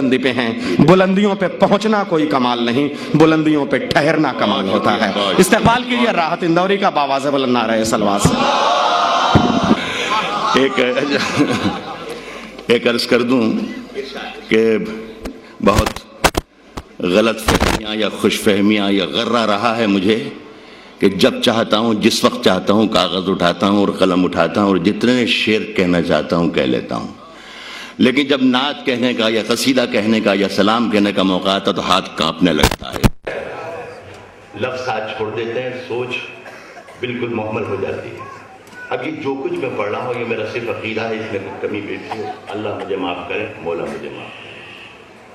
بلندی پہ ہیں. بلندیوں پہ پہنچنا کوئی کمال نہیں، بلندیوں پہ ٹھہرنا کمال ہوتا ہے. استقبال کیجیے راحت اندوری کا باواز بلند نعرہ صلوات سے. ایک عرض کر دوں کہ بہت غلط فہمیاں یا خوش فہمیاں یا غرہ رہا ہے مجھے کہ جب چاہتا ہوں جس وقت چاہتا ہوں کاغذ اٹھاتا ہوں اور قلم اٹھاتا ہوں اور جتنے شعر کہنا چاہتا ہوں کہہ لیتا ہوں، لیکن جب نعت کہنے کا یا قصیدہ کہنے کا یا سلام کہنے کا موقع آتا تو ہاتھ کانپنے لگتا ہے، لفظ ہاتھ چھوڑ دیتے ہیں، سوچ بالکل مکمل ہو جاتی ہے. اب یہ جو کچھ میں پڑھ رہا ہوں یہ میرا صرف عقیدہ ہے، اس میں کچھ کمی بیٹھی ہو اللہ مجھے معاف کرے، مولا مجھے معاف کرے.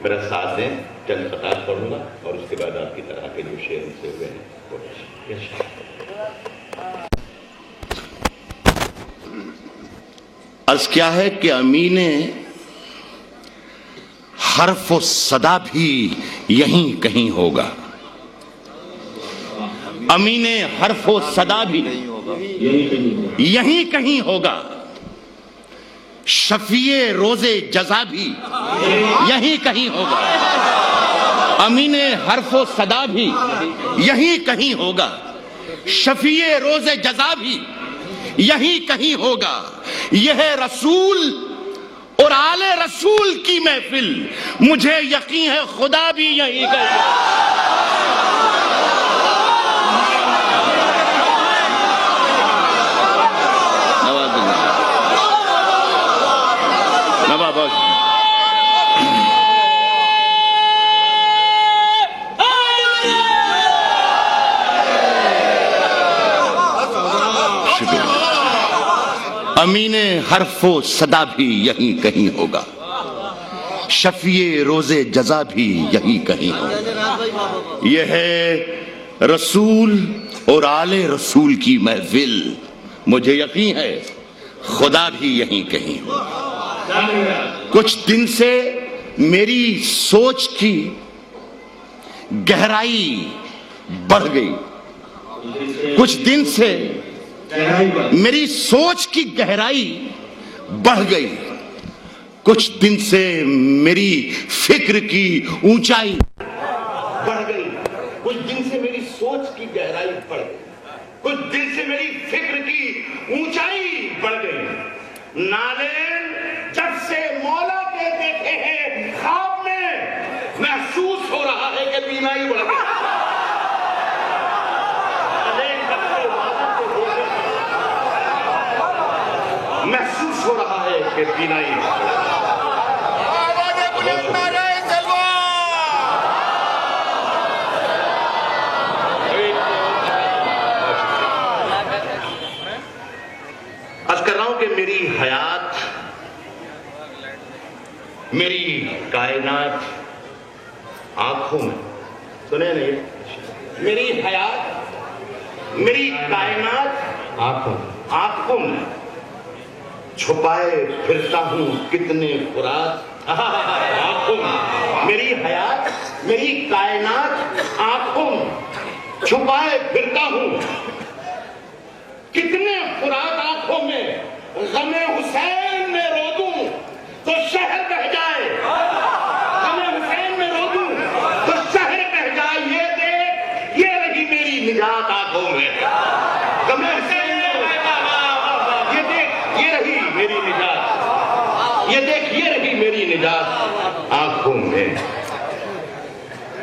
میرا ساتھ دیں، چند خطاب پڑھوں گا اور اس کے بعد آپ کی طرح کے جو شعر ان سے ہوئے ہیں. عرض کیا ہے کہ امین حرف و صدا بھی یہیں کہیں ہوگا. امین حرف و صدا بھی یہیں کہیں ہوگا. شفیع روز جزا بھی یہیں کہیں ہوگا. امین حرف و صدا بھی یہیں کہیں ہوگا. شفیع روز جزا بھی یہیں کہیں ہوگا. یہ ہے رسول اور آل رسول کی محفل، مجھے یقین ہے خدا بھی یہیں کہیں امین حرف و صدا بھی یہیں کہیں ہوگا. شفیع روز جزا بھی یہیں کہیں ہوگا. یہ ہے رسول اور آل رسول کی محفل، مجھے یقین ہے خدا بھی یہیں کہیں ہوگا. کچھ دن سے میری سوچ کی گہرائی بڑھ گئی. کچھ دن سے میری سوچ کی گہرائی بڑھ گئی. کچھ دن سے میری فکر کی اونچائی بڑھ گئی. کچھ دن سے میری سوچ کی گہرائی بڑھ گئی. کچھ دن سے میری فکر کی اونچائی بڑھ گئی. نالین جب سے مولا کے دیکھے ہیں خواب میں محسوس ہو رہا ہے کہ بینائی بڑھ گئی. محسوس ہو رہا ہے کہ بینائی عرض کر رہا ہوں کہ میری حیات، میری کائنات آنکھوں میں، سنے نہیں، میری حیات، میری کائنات آنکھوں میں چھپائے پھرتا ہوں کتنے فرات آنکھوں میں. میری حیات، میری کائنات آنکھوں میں چھپائے پھرتا ہوں کتنے فرات آنکھوں میں. غم حسین میں رو دوں تو شہر بہہ جائے. غم حسین میں رو دوں تو شہر بہہ جائے. یہ دیکھ یہ رہی میری نجات آنکھوں میں. غم حسین میری نجات، یہ دیکھ یہ رہی میری نجات آنکھوں میں.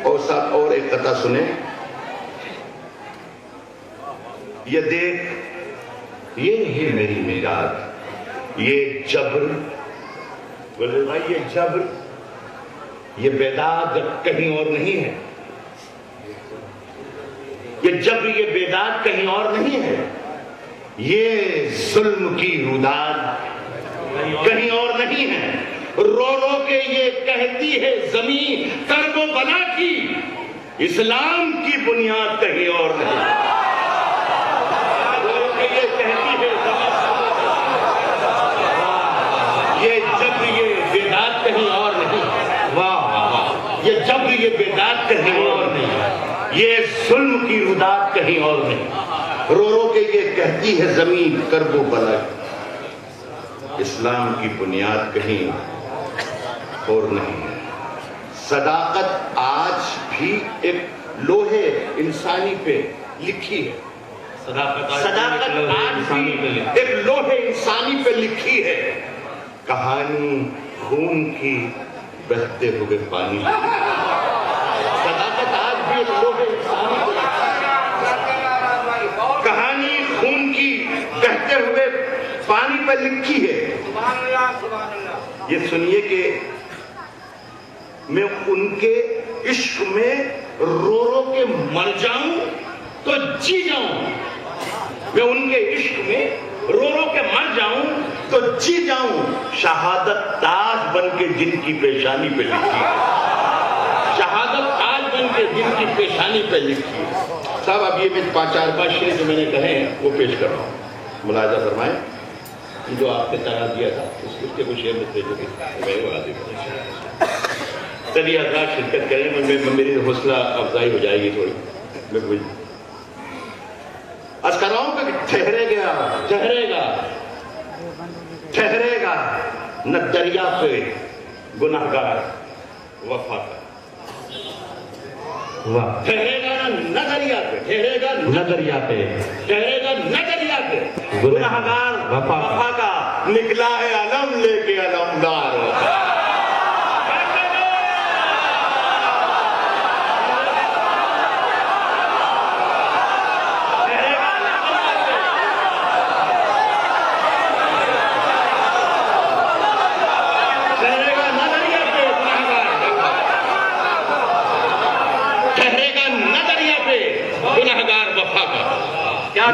اور ساتھ اور ایک قطعہ سنیں. یہ دیکھ یہ رہی میری نجات، یہ جبر، بولے بھائی یہ جبر، یہ بیداد کہیں اور نہیں ہے. یہ جبر، یہ بیداد کہیں اور نہیں ہے. یہ ظلم کی روداد کہیں اور نہیں ہے. رو رو کے یہ کہتی ہے زمین کرب و بلا کی، اسلام کی بنیاد کہیں اور نہیں. رو رو کے یہ کہتی ہے یہ جبر، یہ بیداد کہیں اور نہیں. واہ واہ، یہ جبر، یہ بیداد کہیں اور نہیں. یہ ظلم کی روداد کہیں اور نہیں. رو رو کے یہ کہتی ہے زمین کرب و بلا، اسلام کی بنیاد کہیں اور نہیں ہے. صداقت آج بھی ایک لوہے انسانی پہ لکھی ہے. صداقت آج بھی ایک لوہے انسانی پہ لکھی ہے. کہانی خون کی بہتے ہوئے پانی. صداقت آج بھی ایک لوہے انسانی پہ کہانی خون کی بہتے ہوئے پانی پہ لکھی ہے. یہ سنیے کہ میں ان کے عشق میں رو رو کے مر جاؤں تو جی جاؤں. میں ان کے عشق میں رو رو کے مر جاؤں تو جی جاؤں. شہادت تاج بن کے جن کی پیشانی پہ لکھی ہے. شہادت تاج بن کے جن کی پیشانی پہ لکھی ہے. صاحب اب یہ 4-5 شعر جو میں نے کہے ہیں وہ پیش کر رہا ہوں. ملاحظہ فرمائیں. جو آپ نے طرح دیا تھا اس کے کچھ شعر میں جو میں بتا دوں. چلیے حضرات شرکت کریں. میری حوصلہ افزائی ہو جائے گی تھوڑی. میں کوئی عرض کر رہا ہوں کہ ٹھہرے گا نہ دریا پہ گناہگار وفا کا. ٹھہرے گا نہ دریا پہ گناہگار وفا کا. نکلا ہے علم لے کے علمدار وفا.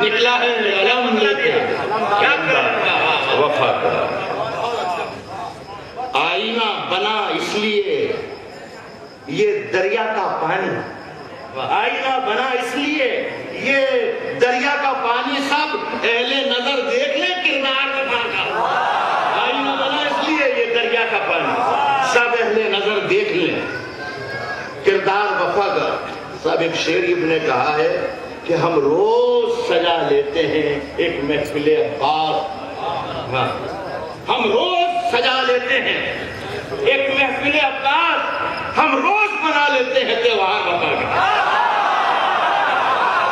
نکلا ہے علم لے کے وفا کا. آئینہ بنا اس لیے یہ دریا کا پانی. آئینہ بنا اس لیے یہ دریا کا پانی. سب اہل نظر دیکھ لیں کردار وفا کا. آئینہ بنا اس لیے یہ دریا کا پانی. سب اہل نظر دیکھ لیں کردار وفا کا. سب ایک شعر ابن نے کہا ہے کہ ہم روز سجا لیتے ہیں ایک محفل عباس. ہم روز سجا لیتے ہیں ایک محفل عباس. ہم روز منا لیتے ہیں تہوار وفا کا.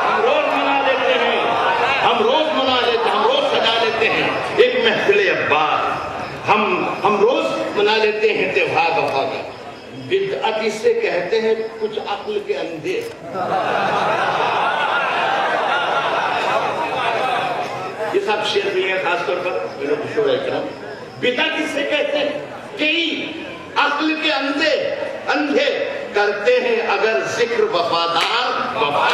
ہم روز منا لیتے ہیں ہم روز سجا لیتے ہیں ایک محفل عباس. ہم روز منا لیتے ہیں تہوار وفا کا. بدعت اسے کہتے ہیں کچھ عقل کے اندھے. یہ سب شعر بھی ہیں خاص طور پر میرے مشہور اکرام. بدعت اسے کہتے ہیں کئی عقل کے اندھے کرتے ہیں اگر ذکر وفادار وفا